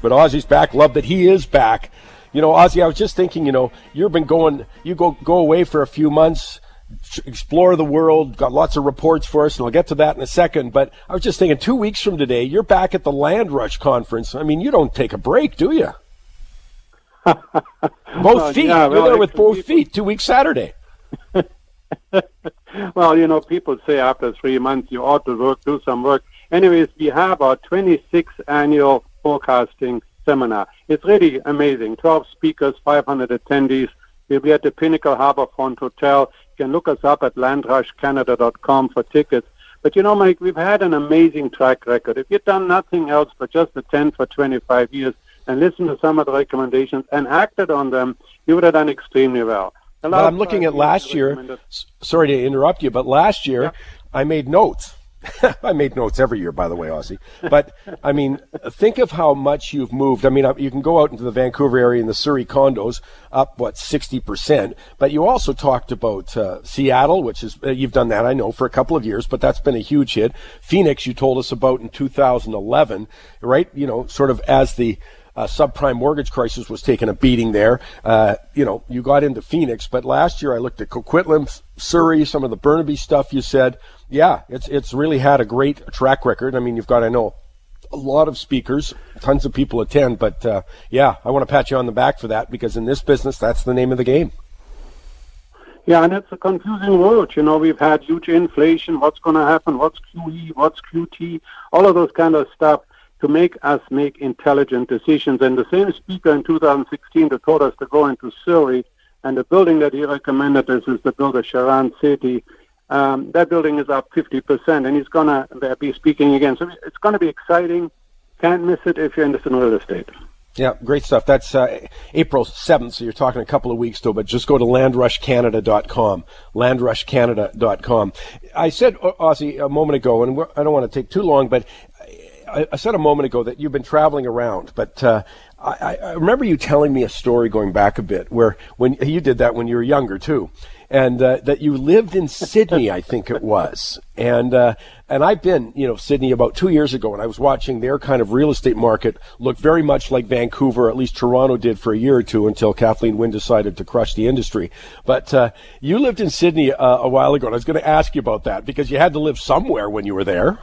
but Ozzie's back. Love that he is back. You know, Ozzie, I was just thinking, you know, you've been you go away for a few months, explore the world, got lots of reports for us, and I'll get to that in a second. But I was just thinking, 2 weeks from today, you're back at the Land Rush Conference. I mean, you don't take a break, do you? Both feet. Yeah, you're there with both feet. 2 weeks Saturday. Well, you know, people say after 3 months you ought to do some work. Anyways, we have our 26th annual forecasting seminar. It's really amazing. 12 speakers, 500 attendees. We'll be at the Pinnacle Harbourfront Hotel. You can look us up at landrushcanada.com for tickets. But, you know, Mike, we've had an amazing track record. If you've done nothing else but just attend for 25 years and listen to some of the recommendations and acted on them, you would have done extremely well. But I'm looking at last year. Sorry to interrupt you, but last year I made notes. I made notes every year, by the way, Ozzie. But, I mean, think of how much you've moved. I mean, you can go out into the Vancouver area in the Surrey condos, up, 60%. But you also talked about Seattle, which is, you've done that, I know, for a couple of years, but that's been a huge hit. Phoenix, you told us about in 2011, right? You know, sort of as the subprime mortgage crisis was taking a beating there. You know, you got into Phoenix, but last year I looked at Coquitlam, Surrey, some of the Burnaby stuff you said. Yeah, it's really had a great track record. I mean, you've got, I know, a lot of speakers, tons of people attend, but yeah, I want to pat you on the back for that, because in this business, that's the name of the game. Yeah, and it's a confusing world. You know, we've had huge inflation. What's going to happen? What's QE? What's QT? All of those kind of stuff to make us make intelligent decisions. And the same speaker in 2016 that told us to go into Surrey, and the building that he recommended us is the builder Sharan City. That building is up 50%, and he's going to be speaking again. So it's going to be exciting. Can't miss it if you're interested in real estate. Yeah, great stuff. That's April 7th, so you're talking a couple of weeks still, but just go to landrushcanada.com, landrushcanada.com. I said, Ozzie, a moment ago, and I don't want to take too long, but I said a moment ago that you've been traveling around, but I remember you telling me a story going back a bit where when you did that when you were younger too, and that you lived in Sydney, I think it was, and I've been, you know, Sydney about 2 years ago, and I was watching their kind of real estate market look very much like Vancouver, at least Toronto did for a year or two until Kathleen Wynne decided to crush the industry. But you lived in Sydney a while ago, and I was going to ask you about that because you had to live somewhere when you were there.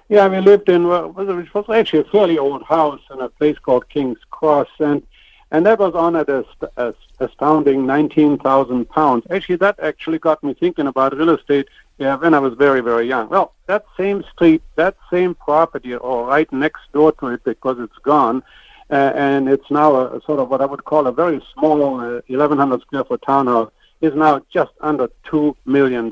Yeah, we lived in what was actually a fairly old house in a place called King's Cross, and that was honored as astounding £19,000. Actually, that actually got me thinking about real estate when I was very, very young. Well, that same street, that same property, or right next door to it because it's gone, and it's now a sort of what I would call a very small 1,100 square foot townhouse, is now just under $2 million.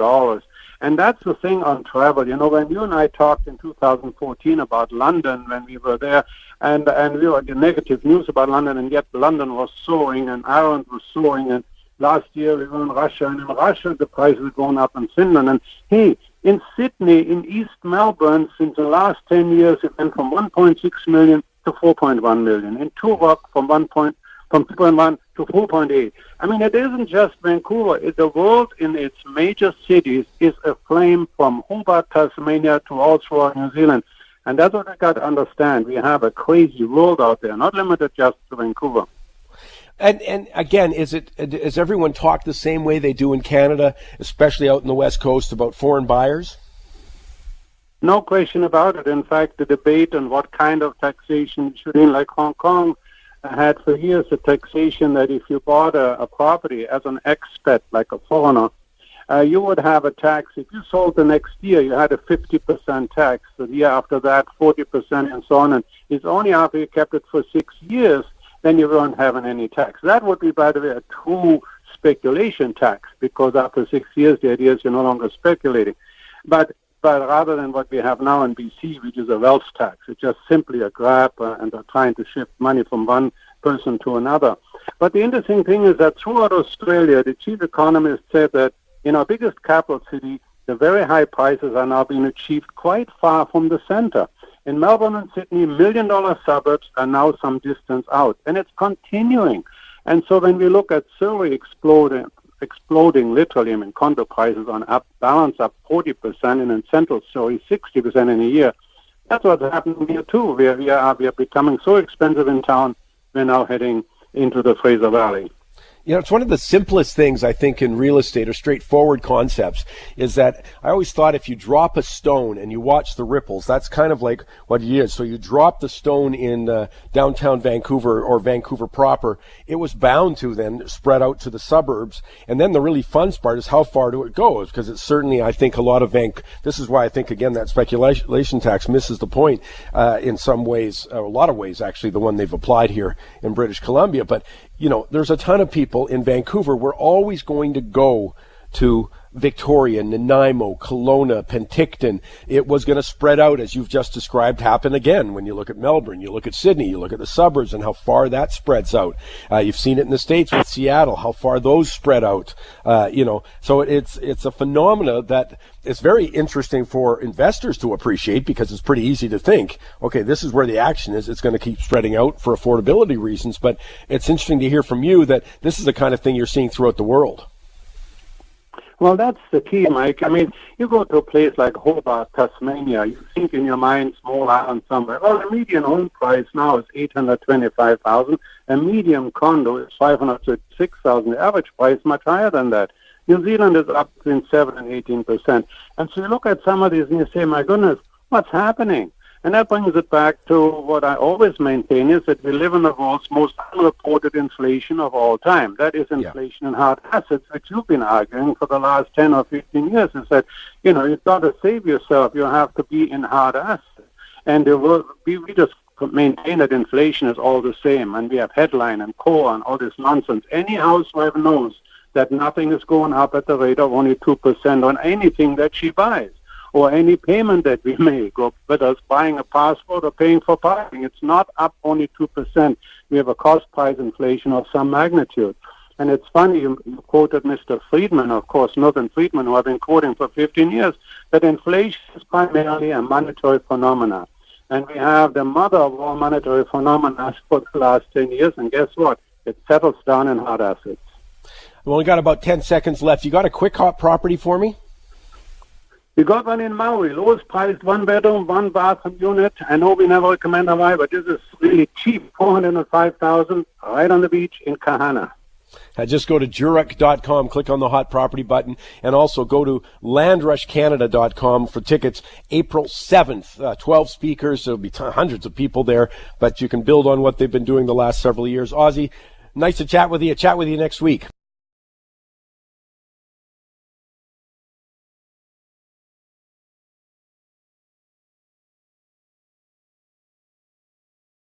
And that's the thing on travel. You know, when you and I talked in 2014 about London, when we were there, and we were the negative news about London, and yet London was soaring, and Ireland was soaring, and last year we were in Russia, and in Russia the prices are going up in Finland. And hey, in Sydney, in East Melbourne, since the last 10 years, it went from 1.6 million to 4.1 million. In Tuvac, from 2.1 to 4.8. I mean, it isn't just Vancouver. The world in its major cities is aflame from Hobart, Tasmania to all throughout New Zealand. And that's what I got to understand. We have a crazy world out there, not limited just to Vancouver. And again, is everyone talk the same way they do in Canada, especially out in the West Coast, about foreign buyers? No question about it. In fact, the debate on what kind of taxation should be, like Hong Kong had for years a taxation that if you bought a property as an expat, like a foreigner, you would have a tax. If you sold the next year, you had a 50% tax. The year after that, 40% and so on. And it's only after you kept it for 6 years, then you weren't having any tax. That would be, by the way, a true speculation tax, because after 6 years, the idea is you're no longer speculating. But rather than what we have now in BC, which is a wealth tax, it's just simply a grab, and they're trying to shift money from one person to another. But the interesting thing is that throughout Australia, the chief economist said that in our biggest capital city, the very high prices are now being achieved quite far from the center. In Melbourne and Sydney, $1 million suburbs are now some distance out, and it's continuing. And so when we look at Surrey exploding literally, I mean, condo prices on balance up 40%, and in central Surrey 60% in a year. That's what's happening here too. We are becoming so expensive in town. We're now heading into the Fraser Valley. You know, it's one of the simplest things, I think, in real estate, or straightforward concepts, is that I always thought if you drop a stone and you watch the ripples, that's kind of like what it is. So you drop the stone in downtown Vancouver or Vancouver proper, it was bound to then spread out to the suburbs. And then the really fun part is how far do it go? Because it's certainly, I think, a lot of this is why I think, again, that speculation tax misses the point in some ways, a lot of ways, actually, the one they've applied here in British Columbia. But you know, there's a ton of people in Vancouver. We're always going to go to Victoria, Nanaimo, Kelowna, Penticton. It was going to spread out, as you've just described, happen again when you look at Melbourne, you look at Sydney, you look at the suburbs and how far that spreads out. You've seen it in the States with Seattle, how far those spread out. You know, so it's a phenomena that is very interesting for investors to appreciate, because it's pretty easy to think, okay, this is where the action is. It's going to keep spreading out for affordability reasons. But it's interesting to hear from you that this is the kind of thing you're seeing throughout the world. Well, that's the key, Mike. I mean, you go to a place like Hobart, Tasmania, you think in your mind small island somewhere. Well, the median home price now is $825,000. A medium condo is $536,000. The average price much higher than that. New Zealand is up between 7 and 18%. And so you look at some of these and you say, my goodness, what's happening? And that brings it back to what I always maintain, is that we live in the world's most unreported inflation of all time. That is inflation in hard assets, which you've been arguing for the last 10 or 15 years, is that, you know, you've got to save yourself. You have to be in hard assets. And we just maintain that inflation is all the same. And we have headline and core and all this nonsense. Any housewife knows that nothing is going up at the rate of only 2% on anything that she buys, or any payment that we make, or whether it's buying a passport or paying for parking. It's not up only 2%. We have a cost price inflation of some magnitude. And it's funny, you quoted Mr. Friedman, of course, Milton Friedman, who I've been quoting for 15 years, that inflation is primarily a monetary phenomenon. And we have the mother of all monetary phenomena for the last 10 years, and guess what? It settles down in hard assets. We've only got about 10 seconds left. You got a quick hot property for me? We got one in Maui, lowest priced 1-bedroom, 1-bathroom unit. I know we never recommend a buy, but this is really cheap, $405,000, right on the beach in Kahana. Just go to Jurock.com, click on the hot property button, and also go to LandrushCanada.com for tickets. April 7th, 12 speakers. There'll be hundreds of people there, but you can build on what they've been doing the last several years. Ozzie, nice to chat with you. Chat with you next week.